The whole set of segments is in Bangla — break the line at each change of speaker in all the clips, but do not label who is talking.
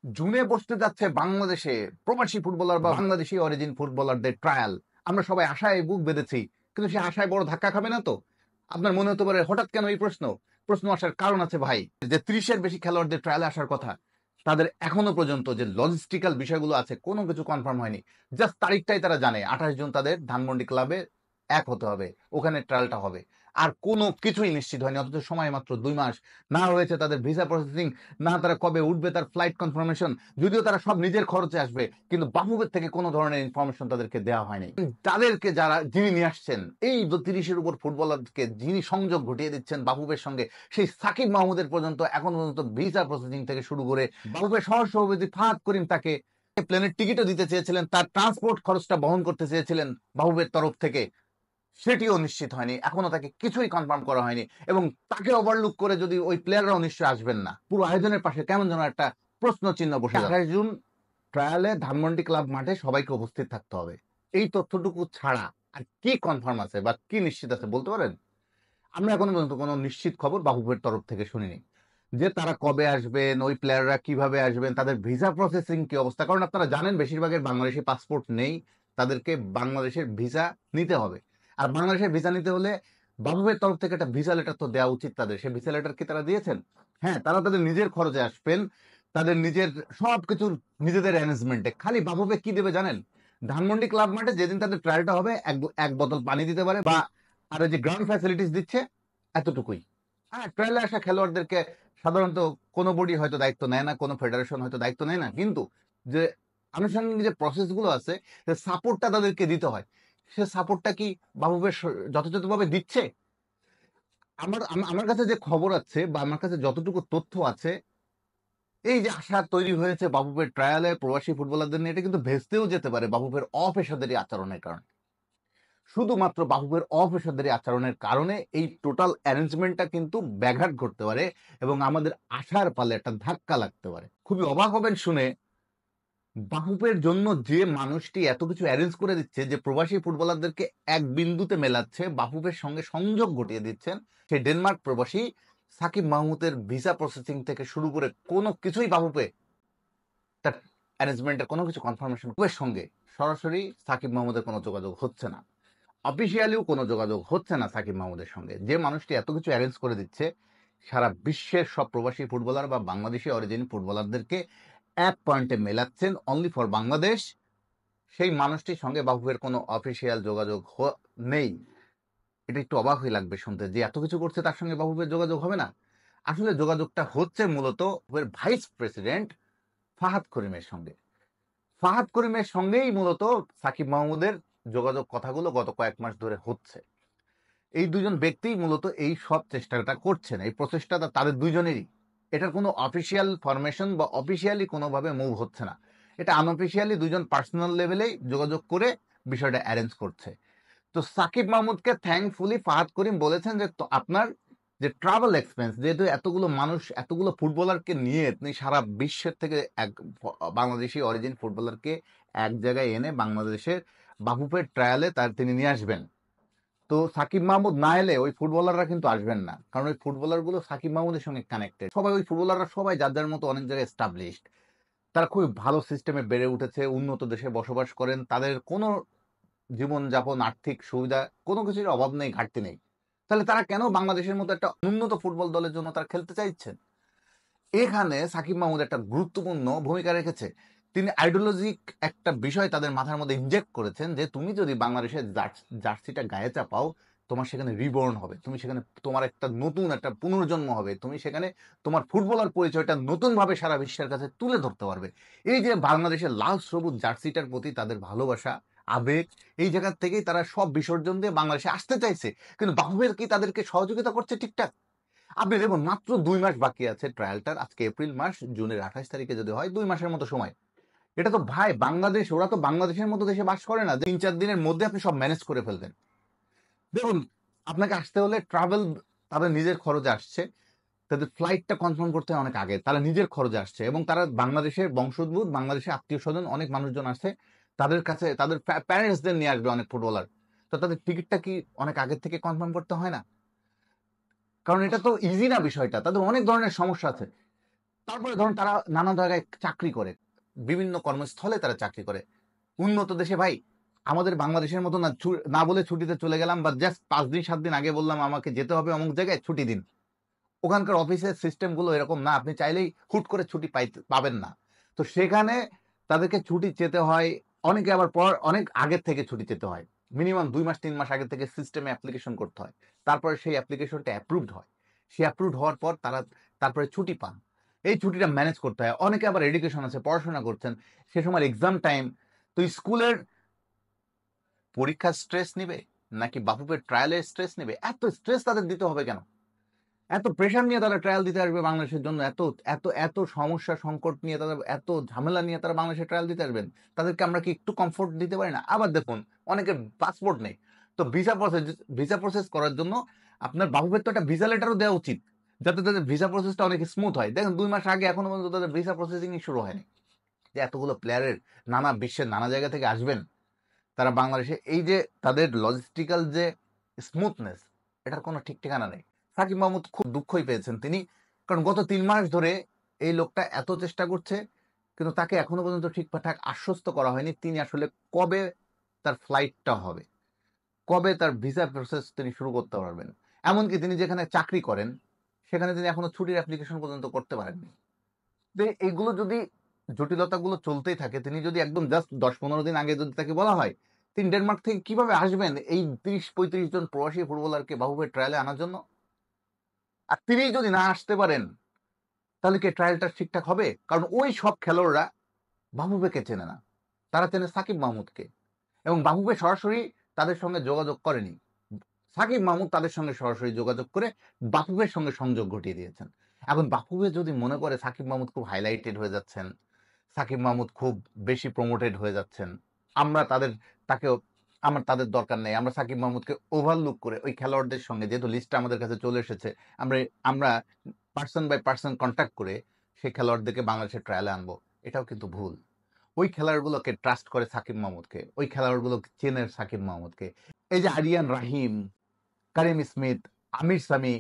জুনে বসতে যাচ্ছে বাংলাদেশে প্রবাসী ফুটবলার বা বাংলাদেশি অরিজিন ফুটবলারদের ট্রায়াল। আমরা সবাই আশায় বুক বেঁধেছি, কিন্তু সে আশায় বড় ধাক্কা খাবে না তো? আপনার মনে হতে পারে হঠাৎ কেন এই প্রশ্ন? প্রশ্ন আসার কারণ আছে ভাই। যে 30-এর বেশি খেলোয়াড়দের ট্রায়ালে আসার কথা, তাদের এখনো পর্যন্ত যে লজিস্টিক্যাল বিষয়গুলো আছে কোনো কিছু কনফার্ম হয়নি। জাস্ট তারিখটাই তারা জানে 28 জুন তাদের ধানমন্ডি ক্লাবে এক হতে হবে, ওখানে ট্রায়ালটা হবে। আর কোনো কিছুই নিশ্চিত হয়নি, অথচ সময় মাত্র 2 মাস। না হয়েছে তাদের ভিসা প্রসেসিং, না তারা কবে উঠবে তার ফ্লাইট কনফার্মেশন। যদিও তারা সব নিজের খরচে আসবে, কিন্তু বাফুফের থেকে কোনো ধরনের ইনফরমেশন তাদেরকে দেওয়া হয়নি। তাদেরকে যিনি নিয়ে আসছেন, এই 30-এর উপর ফুটবলারকে যিনি সংযোগ ঘটিয়ে দিচ্ছেন বাফুফের সঙ্গে, সেই সাকিব মাহমুদের পর্যন্ত এখন পর্যন্ত ভিসা প্রসেসিং থেকে শুরু করে বাফুফের সহ সভাপতি ফাহাদ করিম তাকে প্লেনের টিকিটও দিতে চেয়েছিলেন, তার ট্রান্সপোর্ট খরচটা বহন করতে চেয়েছিলেন বাফুফের তরফ থেকে, সেটিও নিশ্চিত হয়নি। এখনো তাকে কিছুই কনফার্ম করা হয়নি, এবং তাকে ওভারলুক করে যদি ওই প্লেয়াররাও নিশ্চয়ই আসবেন না, পুরো আয়োজনের পাশে কেমন যেন একটা প্রশ্ন চিহ্ন বসে। 28 জুন ট্রায়ালে ধানমন্ডি ক্লাব মাঠে সবাইকে উপস্থিত থাকতে হবে, এই তথ্যটুকু ছাড়া আর কি কনফার্ম আছে বা কি নিশ্চিত আছে বলতে পারেন? আমরা এখনো পর্যন্ত কোনো নিশ্চিত খবর বাফুফের তরফ থেকে শুনিনি যে তারা কবে আসবেন, ওই প্লেয়াররা কিভাবে আসবেন, তাদের ভিসা প্রসেসিং কি অবস্থা। কারণ আপনারা জানেন বেশিরভাগের বাংলাদেশি পাসপোর্ট নেই, তাদেরকে বাংলাদেশের ভিসা নিতে হবে। আর বাংলাদেশের ভিসা নিতে হলে বাফুফের তরফ থেকে একটা ভিসা লেটার তো দেওয়া উচিত তাদের। সেই ভিসা লেটার কি তারা দিয়েছেন? হ্যাঁ, তারা তাদের নিজের খরচে আসবেন, তাদের নিজের সবকিছু, নিজেদের অ্যারেঞ্জমেন্টে। খালি বাফুফে কি দেবে জানেন? ধানমন্ডি ক্লাব মাঠে যেদিন তাদের ট্রায়ালটা হবে, এক বোতল পানি দিতে পারে, বা আর ওই যে গ্রাউন্ড ফ্যাসিলিটিস দিচ্ছে, এতটুকুই। হ্যাঁ, ট্রায়ালে আসা খেলোয়াড়দেরকে সাধারণত কোনো বডি হয়তো দায়িত্ব নেয় না, কোনো ফেডারেশন হয়তো দায়িত্ব নেয় না, কিন্তু যে আনুষঙ্গিক যে প্রসেসগুলো আছে, যে সাপোর্টটা তাদেরকে দিতে হয়, সে সাপোর্টটা কি বাফুফে যথাযথভাবে দিচ্ছে? আমার কাছে যে খবর আছে বা আমার কাছে যতটুকু তথ্য আছে, এই যে আশা তৈরি হয়েছে বাফুফের ট্রায়ালে প্রবাসী ফুটবলারদের নিয়ে, এটা কিন্তু ভেস্তেও যেতে পারে বাফুফের অপেশাদারী আচরণের কারণে। শুধুমাত্র বাফুফের অপেশাদারী আচরণের কারণে এই টোটাল অ্যারেঞ্জমেন্টটা কিন্তু ব্যাঘাত ঘটতে পারে, এবং আমাদের আশার পালে একটা ধাক্কা লাগতে পারে। খুবই অবাক হবেন শুনে, বাফুফের জন্য যে মানুষটি এত কিছু অ্যারেঞ্জ করে দিচ্ছে, যে প্রবাসী ফুটবলারদেরকে এক বিন্দুতে মেলাচ্ছে, বাফুফের সঙ্গে সংযোগ ঘটিয়ে দিচ্ছেন, সেই ডেনমার্ক প্রবাসী সাকিব মাহমুদের ভিসা প্রসেসিং থেকে শুরু করে কোনো কিছুই বাফুফে তার অ্যারেঞ্জমেন্টের কোনো কিছু কনফার্মেশন এর সঙ্গে সরাসরি সাকিব মাহমুদের কোনো যোগাযোগ হচ্ছে না, অফিসিয়ালিও কোনো যোগাযোগ হচ্ছে না সাকিব মাহমুদের সঙ্গে। যে মানুষটি এত কিছু অ্যারেঞ্জ করে দিচ্ছে, সারা বিশ্বের সব প্রবাসী ফুটবলার বা বাংলাদেশি অরিজিন ফুটবলারদেরকে এক পয়েন্টে মেলাচ্ছেন অনলি ফর বাংলাদেশ, সেই মানুষটির সঙ্গে বাফুফের কোনো অফিসিয়াল যোগাযোগ নেই। এটা একটু অবাক হয়ে লাগবে শুনতে, যে এত কিছু করছে তার সঙ্গে বাফুফের যোগাযোগ হবে না। আসলে যোগাযোগটা হচ্ছে মূলত ভাইস প্রেসিডেন্ট ফাহাদ করিমের সঙ্গে। ফাহাদ করিমের সঙ্গেই মূলত সাকিব মাহমুদের যোগাযোগ কথাগুলো গত কয়েক মাস ধরে হচ্ছে। এই দুজন ব্যক্তিই মূলত এই সব চেষ্টাটা করছেন, এই প্রচেষ্টাটা তাদের দুজনেরই। এটার কোনো অফিসিয়াল ফরমেশন বা অফিসিয়ালি কোনোভাবে মুভ হচ্ছে না, এটা আনঅফিসিয়ালি দুজন পার্সোনাল লেভেলেই যোগাযোগ করে বিষয়টা অ্যারেঞ্জ করছে। তো সাকিব মাহমুদকে থ্যাঙ্কফুলি ফাহাদ করিম বলেছেন যে আপনার যে ট্রাভেল এক্সপেন্স, যেহেতু এতগুলো মানুষ এতগুলো ফুটবলারকে নিয়ে আপনি সারা বিশ্বের থেকে এক বাংলাদেশি অরিজিন ফুটবলারকে এক জায়গায় এনে বাংলাদেশের বাফুফের ট্রায়ালে তিনি নিয়ে আসবেন। তো সাকিব মাহমুদ না এলে ওই ফুটবলাররা কিন্তু আসবেন না, কারণ ওই ফুটবলারগুলো সাকিব মাহমুদের সঙ্গে কানেক্টেড। সবাই ওই ফুটবলাররা সবাই যার যার মতো অনেক জায়গায় এস্টাবলিশড, তারা খুবই ভালো সিস্টেমে বেড়ে উঠেছে, উন্নত দেশে বসবাস করেন, তাদের কোনো জীবনযাপন আর্থিক সুবিধা কোনো কিছুর অভাব নেই, ঘাটতি নেই। তাহলে তারা কেন বাংলাদেশের মতো একটা উন্নত ফুটবল দলের জন্য তারা খেলতে চাইছেন? এখানে সাকিব মাহমুদ একটা গুরুত্বপূর্ণ ভূমিকা রেখেছে। তিনি আইডিওলজিক একটা বিষয় তাদের মাথার মধ্যে ইনজেক্ট করেছেন, যে তুমি যদি বাংলাদেশের জার্সিটা গায়ে চাপাও, তোমার সেখানে রিবর্ন হবে, তুমি সেখানে তোমার একটা নতুন একটা পুনর্জন্ম হবে, তুমি সেখানে তোমার ফুটবলার পরিচয়টা নতুনভাবে সারা বিশ্বের কাছে তুলে ধরতে পারবে। এই যে বাংলাদেশের লাল সবুজ জার্সিটার প্রতি তাদের ভালোবাসা, আবেগ, এই জায়গা থেকেই তারা সব বিসর্জন দিয়ে বাংলাদেশে আসতে চাইছে। কিন্তু বাফুফের কি তাদেরকে সহযোগিতা করছে ঠিকঠাক? আপনি দেখুন, মাত্র 2 মাস বাকি আছে ট্রায়ালটার। আজকে এপ্রিল মাস, জুনের 28 তারিখে যদি হয়, 2 মাসের মতো সময়। এটা তো ভাই বাংলাদেশ, ওরা তো বাংলাদেশের মতো দেশে বাস করে না 3-4 দিনের মধ্যে আপনি সব ম্যানেজ করে ফেলবেন। দেখুন, আপনাকে আসতে হলে ট্রাভেল তাদের নিজের খরচে আসছে, তাদের ফ্লাইটটা কনফার্ম করতে হয় অনেক আগে, তারা নিজের খরচে আসছে, এবং তারা বাংলাদেশের বংশোদ্ভূত, বাংলাদেশের আত্মীয় স্বজন অনেক মানুষজন আসছে, তাদের কাছে তাদের প্যারেন্টসদের নিয়ে আসবে অনেক ফুটবলার। তো তাদের টিকিটটা কি অনেক আগের থেকে কনফার্ম করতে হয় না? কারণ এটা তো ইজি না বিষয়টা, তাদের অনেক ধরনের সমস্যা আছে। তারপরে ধরুন তারা নানা জায়গায় চাকরি করে, বিভিন্ন কর্মস্থলে তারা চাকরি করে। উন্নত দেশে ভাই আমাদের বাংলাদেশের মতো না, না বলে ছুটিতে চলে গেলাম বা জাস্ট 5 দিন 7 দিন আগে বললাম আমাকে যেতে হবে অমুক জায়গায়, ছুটি দিন। ওখানকার অফিসের সিস্টেম গুলো এরকম না, আপনি চাইলেই হুট করে ছুটি পাবেন না। তো সেখানে তাদেরকে ছুটি চেতে হয়, অনেকে আবার অনেক আগের থেকে ছুটি চেতে হয়, মিনিমাম 2 মাস 3 মাস আগে থেকে সিস্টেমে অ্যাপ্লিকেশন করতে হয়। তারপরে সেই অ্যাপ্লিকেশনটা অ্যাপ্রুভড হয়, সে অ্যাপ্রুভড হওয়ার পর তারা তারপরে ছুটি পান। এই ছুটিটা ম্যানেজ করতে হয়। অনেকে আবার এডুকেশন আছে, পড়াশোনা করছেন, সে সময় এক্সাম টাইম। তো স্কুলের পরীক্ষার স্ট্রেস নিবে নাকি বাফুফের ট্রায়ালের স্ট্রেস নিবে? এত স্ট্রেস তাদের দিতে হবে কেন? এত প্রেশার নিয়ে তারা ট্রায়াল দিতে আসবে বাংলাদেশের জন্য? এত এত এত সমস্যা সংকট নিয়ে তারা, এত ঝামেলা নিয়ে তারা বাংলাদেশে ট্রায়াল দিতে আসবেন? তাদেরকে আমরা কি একটু কমফোর্ট দিতে পারি না? আবার দেখুন, অনেকের পাসপোর্ট নেই, তো ভিসা প্রসেস করার জন্য আপনার বাফুফের তো একটা ভিসা লেটারও দেওয়া উচিত, যাতে তাদের ভিসা প্রসেসটা অনেক স্মুথ হয়। দেখেন 2 মাস আগে এখনো পর্যন্ত তাদের ভিসা প্রসেসিং শুরু হয়নি। যে এতগুলো প্লেয়ারের নানা বিশ্বের নানা জায়গা থেকে আসবেন তারা বাংলাদেশে, এই যে তাদের লজিস্টিক্যাল যে স্মুথনেস, এটার কোনো ঠিক ঠিকানা নেই। সাকিব মাহমুদ খুব দুঃখই পেয়েছেন তিনি, কারণ গত 3 মাস ধরে এই লোকটা এত চেষ্টা করছে, কিন্তু তাকে এখনো পর্যন্ত ঠিকঠাক আশ্বস্ত করা হয়নি তিনি আসলে কবে তার ফ্লাইটটা হবে, কবে তার ভিসা প্রসেস তিনি শুরু করতে পারবেন। এমনকি তিনি যেখানে চাকরি করেন সেখানে তিনি এখনো ছুটির অ্যাপ্লিকেশন পর্যন্ত করতে পারেননি। যে এইগুলো যদি জটিলতাগুলো চলতেই থাকে, তিনি যদি একদম জাস্ট 10-15 দিন আগে যদি তাকে বলা হয় তিনি ডেনমার্ক থেকে কিভাবে আসবেন এই 30-35 জন প্রবাসী ফুটবলারকে বাফুফের ট্রায়ালে আনার জন্য, আর তিনি যদি না আসতে পারেন তাহলে কি ট্রায়ালটা ঠিকঠাক হবে? কারণ ওই সব খেলোয়াড়রা বাফুফেকে চেনে না, তারা চেনে সাকিব মাহমুদকে, এবং বাফুফে সরাসরি তাদের সঙ্গে যোগাযোগ করেনি, সাকিব মাহমুদ তাদের সঙ্গে সরাসরি যোগাযোগ করে বাফুফের সঙ্গে সংযোগ ঘটিয়ে দিয়েছেন। এখন বাফুফে যদি মনে করে সাকিব মাহমুদ খুব হাইলাইটেড হয়ে যাচ্ছেন, সাকিব মাহমুদ খুব বেশি প্রমোটেড হয়ে যাচ্ছেন, আমরা তাকেও আমার তাদের দরকার নেই, আমরা সাকিব মাহমুদকে ওভারলুক করে ওই খেলোয়াড়দের সঙ্গে, যেহেতু লিস্টটা আমাদের কাছে চলে এসেছে, আমরা আমরা পার্সন বাই পার্সন কন্ট্যাক্ট করে সেই খেলোয়াড়দেরকে বাংলাদেশের ট্রায়ালে আনবো, এটাও কিন্তু ভুল। ওই খেলোয়াড়গুলোকে ট্রাস্ট করে সাকিব মাহমুদকে, ওই খেলোয়াড়গুলো চেনের সাকিব মাহমুদকে। এই যে আরিয়ান রাহিম, কারিম স্মিথ, আমির সামি,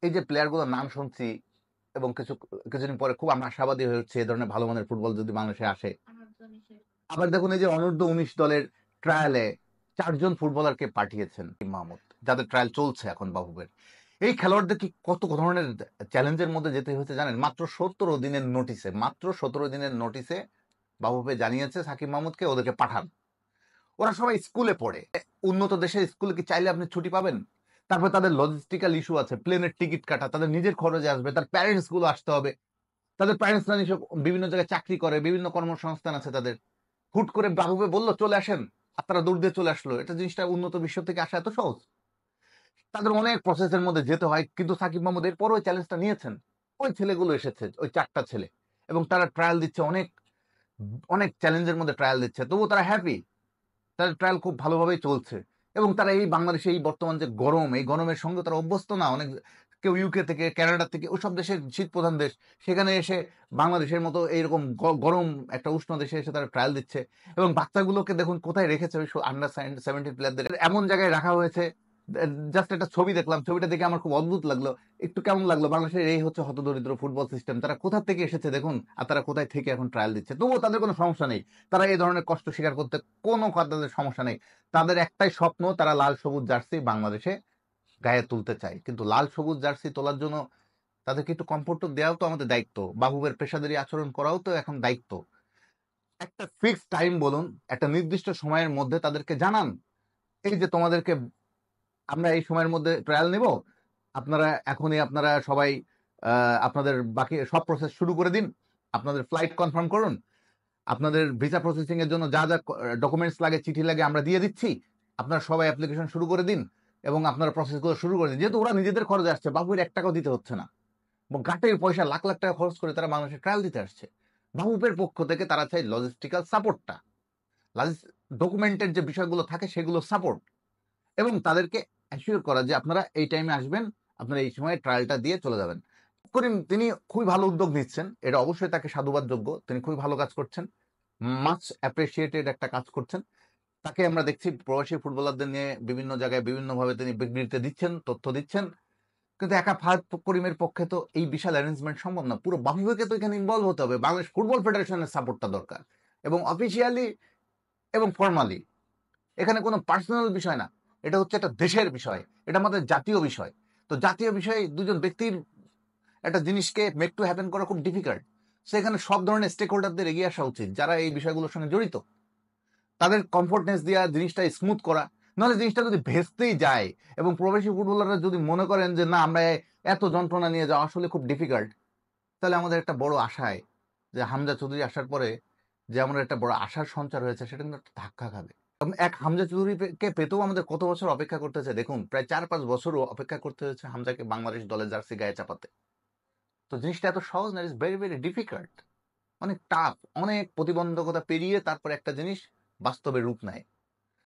এই যে প্লেয়ারগুলোর নাম শুনছি, এবং কিছুদিন পরে খুব আমরা আশাবাদী হয়ে হচ্ছে এ ধরনের ভালো মানের ফুটবল যদি বাংলাদেশে আসে। আবার দেখুন এই যে অনূর্ধ্ব 19 দলের ট্রায়ালে 4 জন ফুটবলারকে পাঠিয়েছেন মাহমুদ, যাদের ট্রায়াল চলছে এখন বাফুফের। এই খেলোয়াড়দের কি কত ধরনের চ্যালেঞ্জের মধ্যে যেতে হয়েছে জানেন? মাত্র 17 দিনের নোটিসে বাফুফে জানিয়েছে সাকিব মাহমুদকে ওদেরকে পাঠান। ওরা সবাই স্কুলে পড়ে, উন্নত দেশের স্কুলে কি চাইলে আপনি ছুটি পাবেন? তারপর তাদের লজিস্টিক্যাল ইস্যু আছে, প্লেনের টিকিট কাটা, তাদের নিজের খরচে আসবে, তার প্যারেন্টস গুলো আসতে হবে, তাদের প্যারেন্টসরা নিশ্চয় বিভিন্ন জায়গায় চাকরি করে, বিভিন্ন কর্মসংস্থান আছে তাদের। হুট করে বাবুবে বললো চলে আসেন, আপনারা দূর দিয়ে চলে আসলো, এটা জিনিসটা উন্নত বিশ্ব থেকে আসা এত সহজ? তাদের অনেক প্রসেসের মধ্যে যেতে হয়, কিন্তু সাকিব মাহমুদ এরপরও ওই চ্যালেঞ্জটা নিয়েছেন। ওই ছেলেগুলো এসেছে, ওই 4টা ছেলে, এবং তারা ট্রায়াল দিচ্ছে, অনেক অনেক চ্যালেঞ্জের মধ্যে ট্রায়াল দিচ্ছে, তবুও তারা হ্যাপি, তাদের ট্রায়াল খুব ভালোভাবেই চলছে। এবং তারা এই বাংলাদেশে এই বর্তমান যে গরম, এই গরমের সঙ্গে তারা অভ্যস্ত না। অনেক কেউ ইউকে থেকে, কানাডা থেকে, ওসব দেশের শীত প্রধান দেশ, সেখানে এসে বাংলাদেশের মতো এইরকম গরম একটা উষ্ণ দেশে এসে তারা ট্রায়াল দিচ্ছে। এবং বাচ্চাগুলোকে দেখুন কোথায় রেখেছে, ওই আন্ডার 17 প্লেয়ারদের এমন জায়গায় রাখা হয়েছে। জাস্ট একটা ছবি দেখলাম, ছবিটা দেখে আমার খুব অদ্ভুত লাগলো, একটু কেমন লাগলো, বাংলাদেশের এই হচ্ছে হতদরিদ্র ফুটবল সিস্টেম, তারা কোথা থেকে এসেছে দেখুন, আর তারা কোথায় থেকে এখন ট্রায়াল দিচ্ছে, তবুও তাদের কোনো সমস্যা নেই। তারা এই ধরনের কষ্ট স্বীকার করতে কোনো তাদের সমস্যা নেই। তাদের একটাই স্বপ্ন, তারা লাল সবুজ জার্সি বাংলাদেশে গায়ে তুলতে চায়। কিন্তু লাল সবুজ জার্সি তোলার জন্য তাদেরকে একটু কমফোর্ট দেওয়াও তো আমাদের দায়িত্ব, বাবুবের পেশাদারি আচরণ করাও তো এখন দায়িত্ব। একটা ফিক্সড টাইম বলুন, একটা নির্দিষ্ট সময়ের মধ্যে তাদেরকে জানান, এই যে তোমাদেরকে আমরা এই সময়ের মধ্যে ট্রায়াল নেব, আপনারা এখনই আপনারা সবাই আপনাদের বাকি সব প্রসেস শুরু করে দিন, আপনাদের ফ্লাইট কনফার্ম করুন, আপনাদের ভিসা প্রসেসিং এর জন্য যা যা ডকুমেন্টস লাগে, চিঠি লাগে, আমরা দিয়ে দিচ্ছি, আপনারা সবাই অ্যাপ্লিকেশন শুরু করে দিন, এবং আপনারা প্রসেসগুলো শুরু করে দিন। যেহেতু ওরা নিজেদের খরচে আসছে, বাবুর 1 টাকাও দিতে হচ্ছে না, গাটের পয়সা লাখ লাখ টাকা খরচ করে তারা বাংলাদেশে ট্রায়াল দিতে আসছে। বাবুপের পক্ষ থেকে তারা চাই লজিস্টিক্যাল সাপোর্টটা, ডকুমেন্টের যে বিষয়গুলো থাকে সেগুলো সাপোর্ট, এবং তাদেরকে অ্যাসিওর করা যে আপনারা এই টাইমে আসবেন, আপনারা এই সময় ট্রায়ালটা দিয়ে চলে যাবেন। করিম তিনি খুবই ভালো উদ্যোগ নিচ্ছেন, এটা অবশ্যই তাকে সাধুবাদ যোগ্য, তিনি খুবই ভালো কাজ করছেন, মাচ অ্যাপ্রিসিয়েটেড একটা কাজ করছেন। তাকে আমরা দেখছি প্রবাসী ফুটবলারদের নিয়ে বিভিন্ন জায়গায় বিভিন্নভাবে তিনি বিবৃতি দিচ্ছেন, তথ্য দিচ্ছেন, কিন্তু একা ফাহাদ করিমের পক্ষে তো এই বিশাল অ্যারেঞ্জমেন্ট সম্ভব না। পুরো বাফুফেকে তো এখানে ইনভলভ হতে হবে। বাংলাদেশ ফুটবল ফেডারেশনের সাপোর্টটা দরকার এবং অফিসিয়ালি এবং ফর্মালি। এখানে কোনো পার্সোনাল বিষয় না, এটা হচ্ছে একটা দেশের বিষয়, এটা আমাদের জাতীয় বিষয়। তো জাতীয় বিষয়ে দুজন ব্যক্তির একটা জিনিসকে মেক টু হ্যাপেন করা খুব ডিফিকাল্ট। সেখানে সব ধরনের স্টেক হোল্ডারদের এগিয়ে আসা উচিত যারা এই বিষয়গুলোর সঙ্গে জড়িত, তাদের কমফোর্টনেস দেওয়া, জিনিসটা স্মুথ করা। নাহলে জিনিসটা যদি ভেস্তেই যায় এবং প্রবাসী ফুটবলাররা যদি মনে করেন যে না আমরা এত যন্ত্রণা নিয়ে যাওয়া আসলে খুব ডিফিকাল্ট, তাহলে আমাদের একটা বড় আশায় যে হামজা চৌধুরী আসার পরে যে আমাদের একটা বড় আশার সঞ্চার হয়েছে সেটা কিন্তু একটা ধাক্কা খাবে। এক হামজা চৌধুরীকে পেতেও আমাদের কত বছর অপেক্ষা করতে হয়েছে দেখুন, প্রায় 4-5 বছরও অপেক্ষা করতে হয়েছে হামজাকে বাংলাদেশ দলের জার্সি গায়ে চাপাতে। তো জিনিসটা এত সহজ না, ইটস ভেরি ভেরি ডিফিকাল্ট, অনেক টাফ, অনেক প্রতিবন্ধকতা পেরিয়ে তারপর একটা জিনিস বাস্তবে রূপ নেয়।